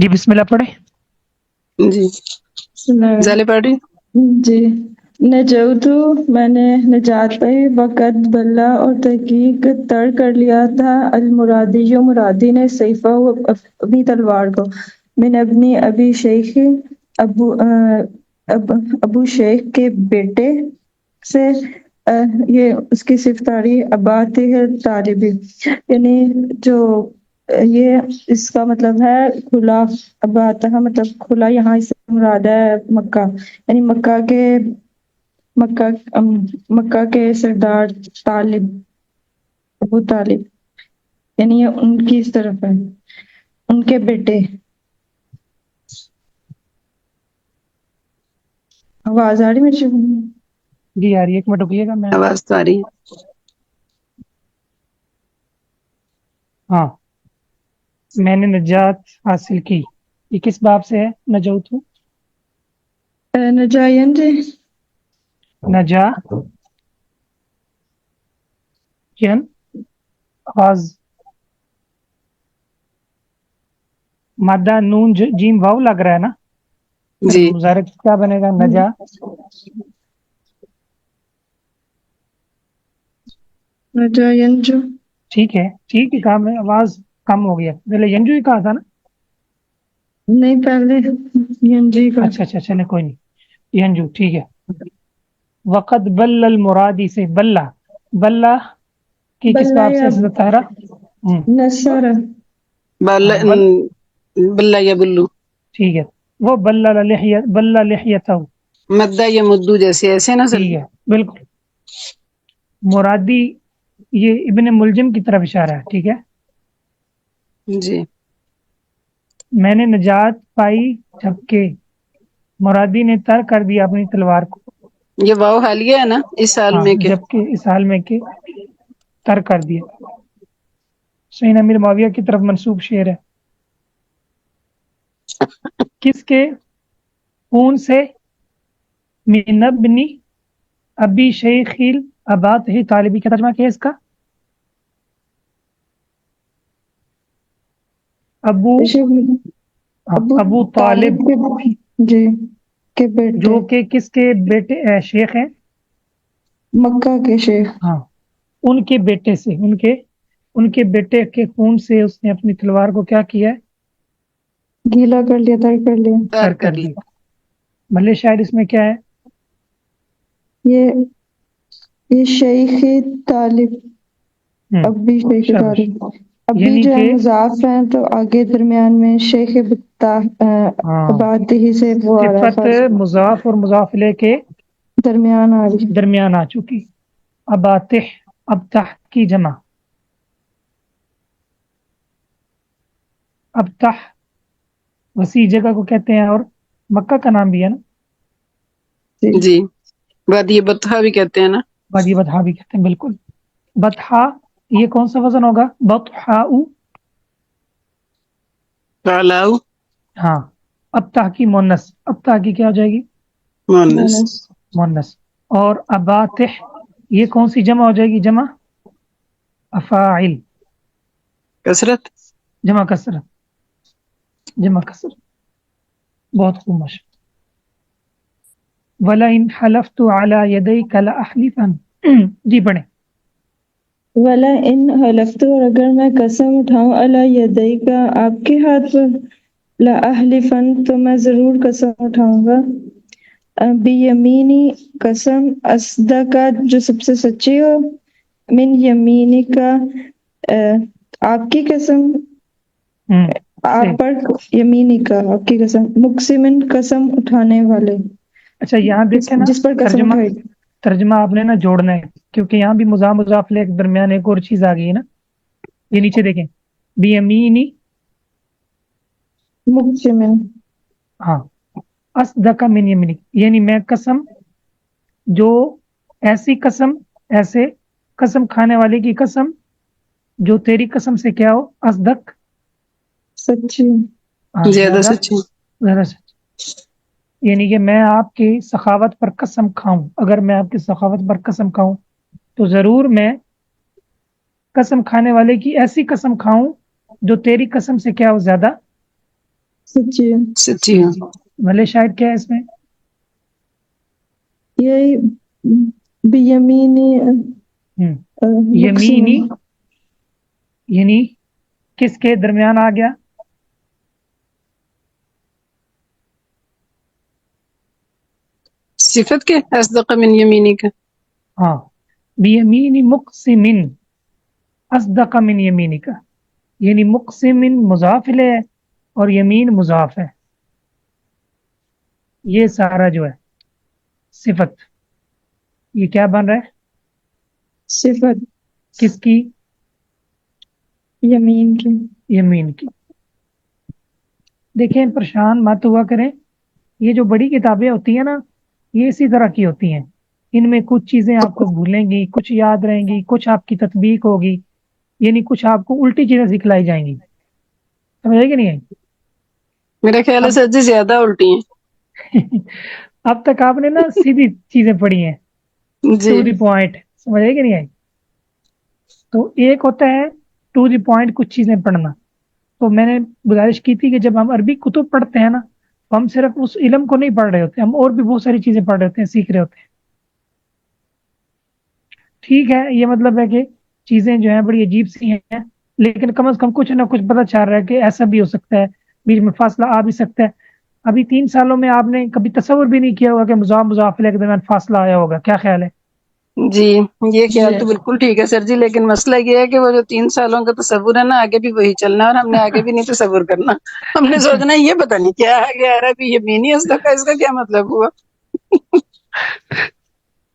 جی بسم اللہ پڑھے. جی بسم اللہ زالے پڑھ رہی جی نجوتو میں نے نجات پائی وقت بلا اور تحقیق تر کر لیا تھا المرادی جو مرادی نے سیفہ اپنی تلوار کو من ابنی ابی شیخ ابو ابو شیخ کے بیٹے سے یہ اس کی صفتاری ابات ہے طالبی یعنی جو یہ اس کا مطلب ہے کھلا ابات کا مطلب کھلا یہاں اس سے مراد ہے مکہ یعنی مکہ کے سردار طالب ابو طالب یعنی یہ ان کی اس طرف ہے ان کے بیٹے. آواز آ رہی میری شکل میں؟ جی یار ایک منٹ رکیے گا میں. آواز تو آ رہی ہے. ہاں میں نے نجات حاصل کی. یہ کس باب سے ہے نجوت؟ نجائین جی نجا ین آواز مادہ نون جیم واو لگ رہا ہے نا. جی مضارع کیا بنے گا؟ نجا. نجائین جو ٹھیک ہے کام ہے. آواز کم ہو گیا. پہلے ینجو ہی کہا تھا نا. نہیں پہلے ینجی کا اچھا چلے کوئی نہیں. ینجو ٹھیک ہے. وقت بل المرادی سے بلا کی کس باب سے ستارہ؟ نصر بل بلا یا بلو ٹھیک ہے. وہ بلا لحیتہ مدہ یا مدو جیسے ایسے نا سر. ٹھیک ہے بالکل. مرادی یہ ابن ملجم کی طرف اشارہ ہے. ٹھیک ہے. جی میں نے نجات پائی جبکہ مرادی نے تر کر دیا اپنی تلوار کو. یہ واو حالیہ ہے نا اس سال ہاں میں کے. جبکہ اس حال میں کہ تر کر دیا. حسین امیر معاویہ کی طرف منسوب شعر ہے. کس کے خون سے؟ من ابنی ابی شیخیل ابات ہی طالبی کا ترجمہ کیا ہے اس کا؟ ابو طالب جی کے بیٹے جو کہ کس کے بیٹے شیخ ہیں؟ مکہ کے شیخ. ہاں ان کے بیٹے سے ان کے بیٹے کے خون سے اس نے اپنی تلوار کو کیا کیا ہے؟ گیلا کر لیا تر کر لیا. تر کر دیا. بھلے شاید اس میں کیا ہے؟ یہ شیخ طالب ابی شیخ شاباش. طالب ابی یعنی جو ہے کہ مضاف ہیں تو آگے درمیان میں شیخ عبادی سے وہ آ رہا ہے صفت خاص مضاف اور مضاف الیہ کے درمیان آ رہی. درمیان آ چکی. اباتح ابتح کی جمع. ابتح وسیع جگہ کو کہتے ہیں اور مکہ کا نام بھی ہے نا. جی وادی بطحا بھی کہتے ہیں نا. وادی بطحا بھی کہتے ہیں بالکل. بطحا یہ کون سا وزن ہوگا؟ بطحاء. فعلاؤ ہاں. ابتح کی مونس. ابتح کی کیا ہو جائے گی؟ مونس. اور اباتح یہ کون سی جمع ہو جائے گی؟ جمع افاعل. کثرت جمع کثرت. بہت خوب ماشاء. وَلَئِنْ حَلَفْتُ عَلَى يَدَيْكَ لَأَحْلِفَنَّ. جی پڑھیں. ولا ان حلفت اور اگر میں قسم اٹھاؤں علی یدیک آپ کے ہاتھ پر لأحلفن تو میں ضرور قسم اٹھاؤں گا بیمینی قسم اصدقا جو سب سے سچی ہو من یمینی کا آپ کی قسم آپ پر یمینی کا آپ کی قسم مقسمن قسم اٹھانے والے. اچھا یہاں دیکھیں نا جس پر قسم اٹھائی. ترجمہ آپ نے نا جوڑنا ہے کیونکہ یہاں بھی مضاف الیہ کے درمیان ایک اور چیز آ گئی ہے نا. یہ نیچے دیکھیں بیمینی مقسمن. ہاں اصدق من یمینی یعنی میں قسم جو ایسی قسم ایسے قسم کھانے والے کی قسم جو تیری قسم سے کیا ہو اصدق سچی. ہاں زیادہ سچی. زیادہ سچی. یعنی کہ میں آپ کی سخاوت پر قسم کھاؤں. اگر میں آپ کی سخاوت پر قسم کھاؤں تو ضرور میں قسم کھانے والے کی ایسی قسم کھاؤں جو تیری قسم سے کیا ہو زیادہ سچی ہوں. سچی ہوں. محل شاہد کیا ہے اس میں؟ یہی بیمینی یمینی یعنی کس کے درمیان آ گیا؟ صفت کے اصدق من یمینی کا. ہاں، بیمینی مقسم اصدق من یمینی کا، یعنی مقسم مضاف ہے اور یمین مضاف ہے. یہ سارا جو ہے صفت، یہ کیا بن رہا ہے؟ صفت کس کی؟ یمین کی. یمین کی. دیکھیں پریشان مت ہوا کریں، یہ جو بڑی کتابیں ہوتی ہیں نا یہ اسی طرح کی ہوتی ہیں. ان میں کچھ چیزیں آپ کو بھولیں گی، کچھ یاد رہیں گی، کچھ آپ کی تطبیق ہوگی، یعنی کچھ آپ کو الٹی چیزیں سکھلائی جائیں گی. سمجھ آئی کہ نہیں آئی؟ میرا خیال ہے اب سر جی زیادہ الٹی ہیں. اب تک آپ نے نا سیدھی چیزیں پڑھی ہیں، جی ٹو دی پوائنٹ. سمجھ آئی کہ نہیں آئی؟ تو ایک ہوتا ہے ٹو دی پوائنٹ کچھ چیزیں پڑھنا. تو میں نے گزارش کی تھی کہ جب ہم عربی کتب پڑھتے ہیں نا تو ہم صرف اس علم کو نہیں پڑھ رہے ہوتے، ہم اور بھی بہت ساری چیزیں پڑھ رہے ہوتے ہیں، سیکھ رہے ہوتے ہیں. ٹھیک ہے، یہ مطلب ہے کہ چیزیں جو ہیں بڑی عجیب سی ہیں، لیکن کم از کم کچھ نہ کچھ پتہ چل رہا ہے کہ ایسا بھی ہو سکتا ہے، بیچ میں فاصلہ آ بھی سکتا ہے. ابھی 3 سالوں میں آپ نے کبھی تصور بھی نہیں کیا ہوگا کہ مضاف مضاف کے درمیان فاصلہ آیا ہوگا. کیا خیال ہے؟ جی، یہ خیال تو بالکل ٹھیک ہے سر جی، لیکن مسئلہ یہ ہے کہ وہ جو 3 سالوں کا تصور ہے نا آگے بھی وہی چلنا ہے، اور ہم نے آگے بھی نہیں تصور کرنا. ہم نے سوچنا یہ پتہ نہیں کیا آگے آ رہا ہے، یمینی اصدق کا اس کا کیا مطلب ہوا.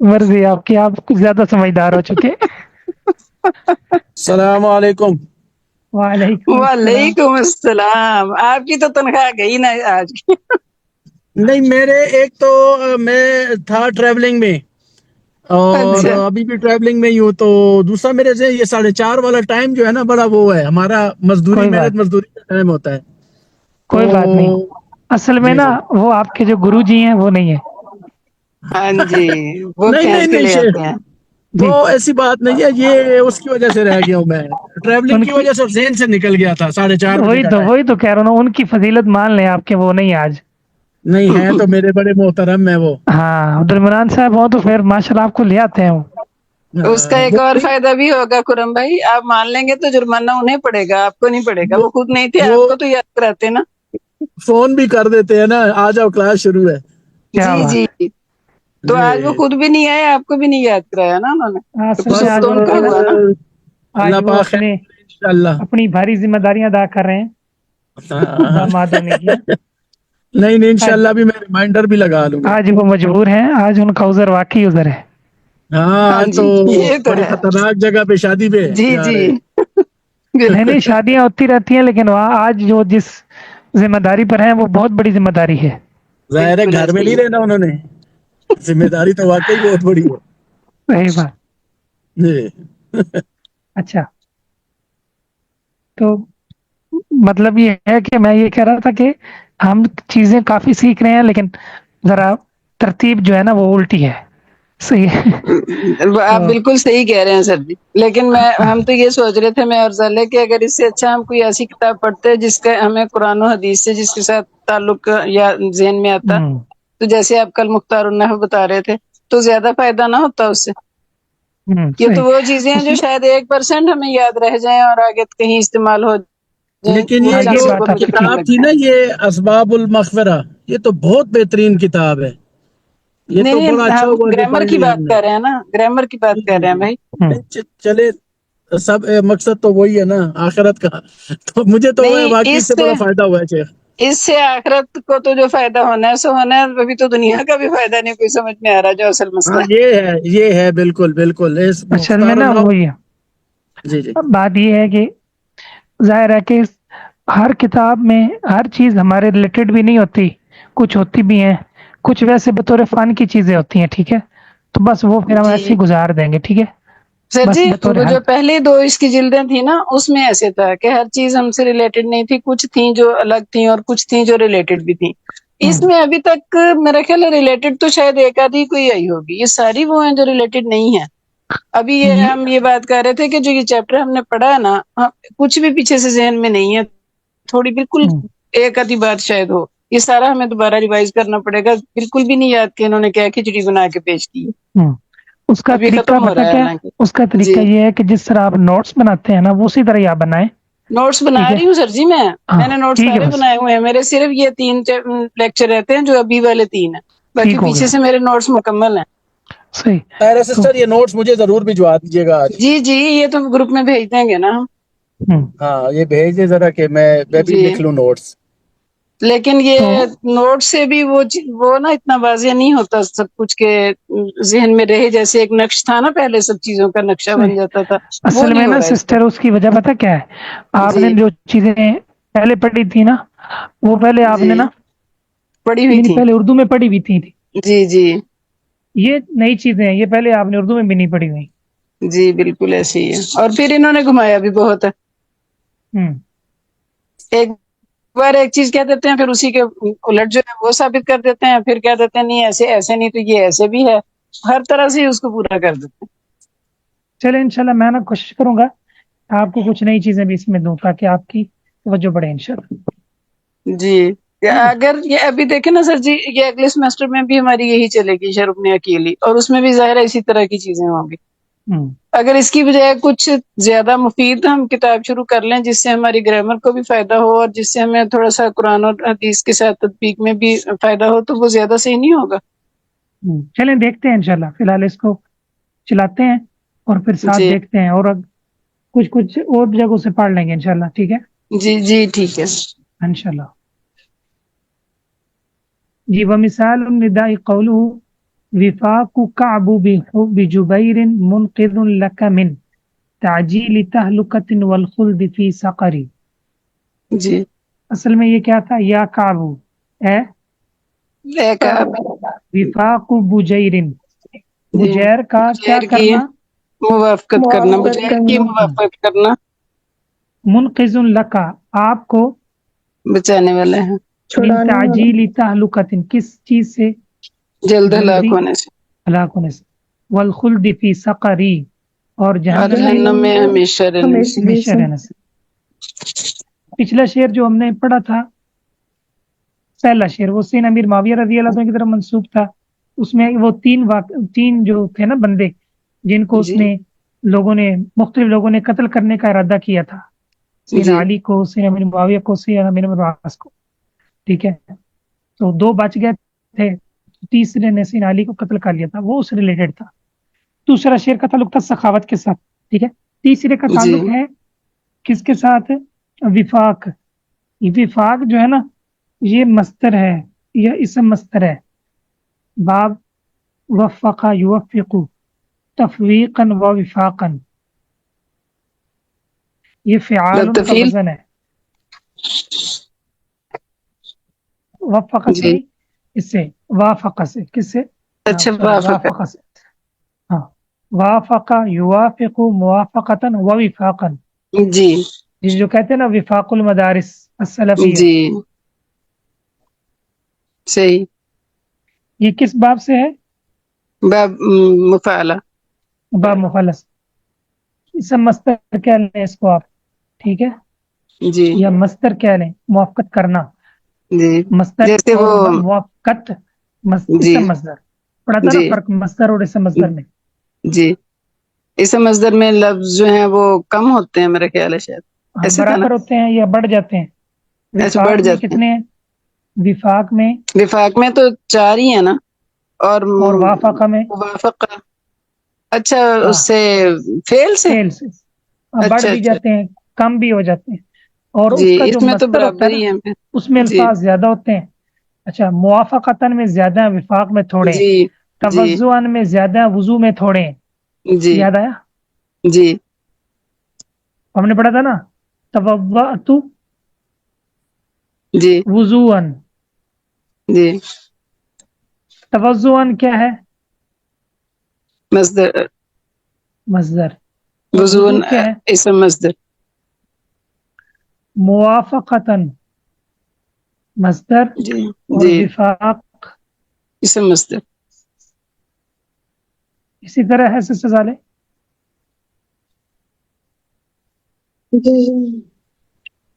مرضی آپ کی، آپ کچھ زیادہ سمجھدار ہو چکے. السلام علیکم. وعلیکم السلام. وعلیکم السلام. آپ کی تو تنخواہ گئی نا آج کی. نہیں میرے ایک تو میں تھا ٹریولنگ میں اور اچھا ابھی بھی ٹریولنگ میں ہی ہوں، تو دوسرا میرے سے یہ 4:30 والا ٹائم جو ہے نا بڑا وہ ہے، ہمارا مزدوری کوئی بات محنت مزدوری کا ٹائم ہوتا ہے. تو کوئی بات نہیں. اصل میں جی نا جی وہ آپ کے جو گرو جی ہیں وہ نہیں ہے. ہاں جی، وہ نہیں نہیں کھینچ کے نہیں لے شیخ، آتے ہیں. وہ جی، ایسی بات نہیں ہے، یہ اس کی وجہ سے رہ گیا ہوں میں، ٹریولنگ ان کی کی وجہ سے ذہن سے نکل گیا تھا 4:30 بجے کا ٹائم. وہی تو کہہ رہا ہوں نا، ان کی فضیلت مان لیں آپ کے وہ نہیں آج. نہیں ہے تو میرے بڑے محترم ہے وہ. ہاں، عبد المنان صاحب ہوں تو پھر ماشاء اللہ آپ کو لے آتے ہیں وہ. اس کا ایک وہ اور فائدہ بھی ہوگا خرم بھائی، آپ مان لیں گے تو جرمانہ انہیں پڑے گا، آپ کو نہیں پڑے گا. وہ وہ خود نہیں تھے، وہ آپ کو تو یاد کراتے نا. فون بھی کر دیتے ہیں نا، آ جاؤ کلاس شروع ہے. کیا جی بات. جی. تو آج وہ جی خود بھی نہیں آئے، آپ کو بھی نہیں یاد کرایا نا انہوں نے. اصل میں قصور بس آج تو ان وہ کا نا، ہوا نا. آج اللہ وہ پاک خیر اپنے انشاءاللہ. اپنی بھاری ذمہ داریاں ادا کر رہے ہیں ہاں. داماد ہونے کی. نہیں نہیں آج انشاءاللہ بھی میں ریمائنڈر بھی لگا لوں گا. آج وہ مجبور ہیں، آج ان کا عذر واقعی عذر ہے. ہاں ہاں آج تو جی یہ تو بڑی ہے. خطرناک جگہ پہ شادی پہ جی جا جی رہے. نہیں نہیں، بالکل. شادیاں ہوتی رہتی ہیں، لیکن وہاں آج جو جس ذمہ داری پر ہیں وہ بہت بڑی ذمہ داری ہے. ظاہر ہے بالکل گھر میں ایسے نہیں ہی. رہنا انہوں نے، ذمہ داری تو واقعی بہت بڑی ہے. صحیح بات. جی. اچھا، تو مطلب یہ ہے کہ میں یہ کہہ رہا تھا کہ ہم چیزیں کافی سیکھ رہے ہیں، لیکن ذرا ترتیب جو ہے نا وہ الٹی ہے. صحیح ہے. آپ تو بالکل صحیح کہہ رہے ہیں سر جی، لیکن ہم تو یہ سوچ رہے تھے میں اور زلے کہ اگر اس سے اچھا ہم کوئی ایسی کتاب پڑھتے جس کا ہمیں قرآن و حدیث سے جس کے ساتھ تعلق یا ذہن میں آتا. ہوں، تو جیسے آپ کل مختار النحو بتا رہے تھے تو زیادہ فائدہ نہ ہوتا اس سے. یہ صحیح. تو وہ چیزیں ہیں اس جو میں شاید 1% ہمیں یاد رہ جائیں اور آگے کہیں استعمال ہو جائیں. لیکن وہ یہ یہ جو 50 بات آپ مجھے کی کم ٹھیک. کتاب تھی لگتا نا ہے. یہ اسباب المغفرہ، یہ تو بہت بہترین کتاب ہے. یہ نہیں تو بڑا نہیں، اچھا ہم ہوا کہ گرامر پڑھ کی لیا ہم بات نے. کر رہے ہیں نا، گرامر کی بات جی کر جی رہے ہیں جی. بھائی. چلے سب مقصد تو وہی ہے نا آخرت کا. تو مجھے تو نہیں، واقعی اس سے بڑا فائدہ ہوا ہے شیخ. اس سے آخرت کو تو جو فائدہ ہونا ہے سو ہونا ہے، ابھی تو دنیا کا بھی فائدہ نہیں کوئی سمجھ میں آ رہا جو اصل مسئلہ ہاں ہے. یہ ہے بالکل بالکل اس اصل میں مختار نا النحو. وہی ہے. جی جی اب بات یہ ہے کہ ظاہر ہے کہ ہر کتاب میں ہر چیز ہمارے ریلیٹڈ بھی نہیں ہوتی، کچھ ہوتی بھی ہیں، کچھ ویسے بطور فن کی چیزیں ہوتی ہیں. ٹھیک ہے، تو بس وہ پھر ہم جی ایسے ہی گزار دیں گے. ٹھیک ہے، سر بس جی، بطور وہ حل. جو پہلی 2 اس کی جلدیں تھیں نا اس میں ایسے تھا کہ ہر چیز ہم سے ریلیٹڈ نہیں تھی، کچھ تھیں جو الگ تھیں اور کچھ تھیں جو ریلیٹڈ بھی تھیں. اس میں ابھی تک میرا خیال ہے ریلیٹڈ تو شاید ایک آدھی کوئی آئی ہوگی، یہ ساری وہ ہیں جو ریلیٹڈ نہیں ہیں. ابھی ہم یہ بات کر رہے تھے کہ جو یہ چیپٹر ہم نے پڑھا ہے نا، کچھ بھی پیچھے سے ذہن میں نہیں ہے، تھوڑی بالکل ایک آدھی بات شاید ہو. یہ سارا ہمیں دوبارہ ریوائز کرنا پڑے گا. بالکل بھی نہیں یاد کہ انہوں نے کیا کھچڑی بنا کے پیش کی. اس کا ابھی طریقہ ختم ہو پتہ رہا ہے کیا ہے؟ حالانکہ. اس کا طریقہ جی یہ ہے کہ جس طرح آپ نوٹس بناتے ہیں نا وہ اسی طرح ہی آپ بنائیں. نوٹس بنا ٹھیک ہے رہی ہوں سر جی. میں ہاں نے نوٹس ٹھیک ہے سارے بس بنائے ہوئے ہیں. میرے صرف یہ 3 لیکچر رہتے ہیں جو ابھی والے 3 ہیں. باقی ٹھیک ہو پیچھے گیا سے میرے نوٹس مکمل ہیں. صحیح. ارے تو سسٹر یہ نوٹس مجھے ضرور بھجوا دیجیے گا آج. جی جی یہ تو گروپ میں بھیج دیں گے نا ہم. ہوں، ہاں یہ بھیج دے ذرا کہ میں بھی جی لکھ لوں نوٹس. لیکن تو یہ نوٹ سے بھی وہ نا اتنا واضح نہیں ہوتا سب کچھ کے ذہن میں رہے. جیسے ایک نقش تھا نا پہلے سب چیزوں کا نقشہ صحیح. بن جاتا تھا. وہ اصل نہیں میں ہو نا رہا ہے اس سسٹر اس کی وجہ پتہ کیا ہے؟ آپ جی نے جو چیزیں پہلے پڑھی تھی نا وہ پہلے آپ جی نے نا پڑھی ہوئی یعنی تھی. پہلے اردو میں پڑھی ہوئی تھی. جی جی یہ نئی چیزیں ہیں، یہ پہلے آپ نے اردو میں بھی نہیں پڑھی ہوئی. جی بالکل ایسے ہی ہے. اور پھر انہوں نے گھمایا بھی بہت ہے. ہوں، ایک بار ایک چیز کہہ دیتے ہیں پھر اسی کے الٹ جو ہے وہ ثابت کر دیتے ہیں. پھر کہہ دیتے ہیں نہیں ایسے نہیں تو یہ ایسے بھی ہے. ہر طرح سے اس کو پورا کر دیتے ہیں. چلے انشاءاللہ میں نا کوشش کروں گا آپ کو کچھ نئی چیزیں بھی اس میں دوں تاکہ آپ کی توجہ بڑھے انشاءاللہ. جی اگر یہ ابھی دیکھیں نا سر جی یہ اگلے سیمسٹر میں بھی ہماری یہی چلے گی شربن اکیلی. اور اس میں بھی ظاہر ہے اسی طرح کی چیزیں ہوں گی. ہوں، اگر اس کی بجائے کچھ زیادہ مفید ہم کتاب شروع کر لیں جس سے ہماری گرامر کو بھی فائدہ ہو اور جس سے ہمیں تھوڑا سا قرآن اور حدیث کے ساتھ تطبیق میں بھی فائدہ ہو تو وہ زیادہ صحیح نہیں ہوگا. چلیں دیکھتے ہیں انشاءاللہ. فی الحال اس کو چلاتے ہیں اور پھر ساتھ جی دیکھتے ہیں اور کچھ اور جگہوں سے پڑھ لیں گے انشاءاللہ. ٹھیک ہے جی جی ٹھیک ہے. انشاءاللہ. جی ومثال النداء قوله وفاق كعب بجبير منقذ لك من تعجیل تہلکۃ والخلد فی سقر. جی اصل میں یہ کیا تھا؟ یا کعب اے ایک آپ وفاق بجیر، جی بجیر کا کیا خیر کی کرنا، موافقت کرنا موافقت بجائے کی کرنا موافقت کرنا منقذ لکا آپ کو، بچانے والے ہیں من چھڑانے والا تعجیل تہلکۃ کس چیز سے؟ جلد ہلاک جلدی ہونے سے ہلاک ہونے سے، والخلد فی سقری اور اور جہنم میں جہنم میں ہمیشہ رہنے سے. ہمیشہ رہنے سے. پچھلا شعر جو ہم نے پڑھا تھا پہلا شعر وہ سین امیر معاویہ رضی اللہ عنہ کی طرف منسوب تھا. اس میں وہ تین جو تھے نا بندے جن کو اس جی نے مختلف لوگوں نے قتل کرنے کا ارادہ کیا تھا. سیدنا جی علی کو، سیدنا امیر معاویہ کو، سیدنا امیر العاص کو. ٹھیک ہے تو 2 بچ گئے تھے، تیسرے نے سیدنا علی کو قتل کر لیا تھا، وہ اس ریلیٹڈ تھا. دوسرا شعر کا تعلق تھا سخاوت کے ساتھ. ٹھیک ہے تیسرے کا جی تعلق ہے کس کے ساتھ؟ وفاق. وفاق جو ہے نا یہ مصدر ہے یا اسم مصدر ہے. باب وفق یوفق تفویقا و وفاقا، یہ فعال کا لطفیل وزن ہے. وفق سے جی نہیں، اس سے وافق سے. کس سے؟ اچھا سوری وافق وافق سے. ہاں وافق یوافق موافقتا و وفاقا. جی جس جو کہتے ہیں نا وفاق المدارس السلفیہ، جی صحیح. یہ کس باب سے ہے؟ باب مفعلہ. باب مخلص. اسم مصدر کہہ لیں اس کو آپ. ٹھیک ہے جی یا مصدر کہہ لیں موافقت کرنا. جی مصدر جیسے اور وہ موافقت جی اسم مصدر پڑا تھا نا جی فرق مصدر اور اسم مصدر میں. جی اس مصدر میں لفظ جو ہیں وہ کم ہوتے ہیں میرا خیال ہے شاید ہاں ایسے تھا نا. برابر ہوتے ہیں یا بڑھ جاتے ہیں. ایسے وفاق بڑھ میں جاتے کتنے ہیں؟ وفاق میں ہیں. وفاق میں تو 4 ہی ہیں نا. اور اور وافقہ میں موافق اچھا ہاں اس سے فعل سے. فعل سے. بڑھ اچھا بھی اچھا جاتے ہیں کم بھی ہو جاتے ہیں. اور جی اس کا جو اس میں تو مصدر ہوتا ہے برابر نا ہی ہے پھر. اس میں جی الفاظ زیادہ ہوتے ہیں. اچھا موافقتاً میں زیادہ ہیں، وفاق میں تھوڑے ہیں. جی جی توضعاً میں زیادہ ہیں، وضو میں تھوڑے ہیں. جی یاد آیا؟ جی ہم نے پڑھا تھا نا توضأت جی وضوءاً. جی توضؤاً کیا ہے؟ مصدر مصدر. اور وضوء وضو کیا ہے؟ اسم مصدر. موافقتاً مصدر جی اور جی وفاق اسم مصدر. اسی طرح ہے سزالے. جی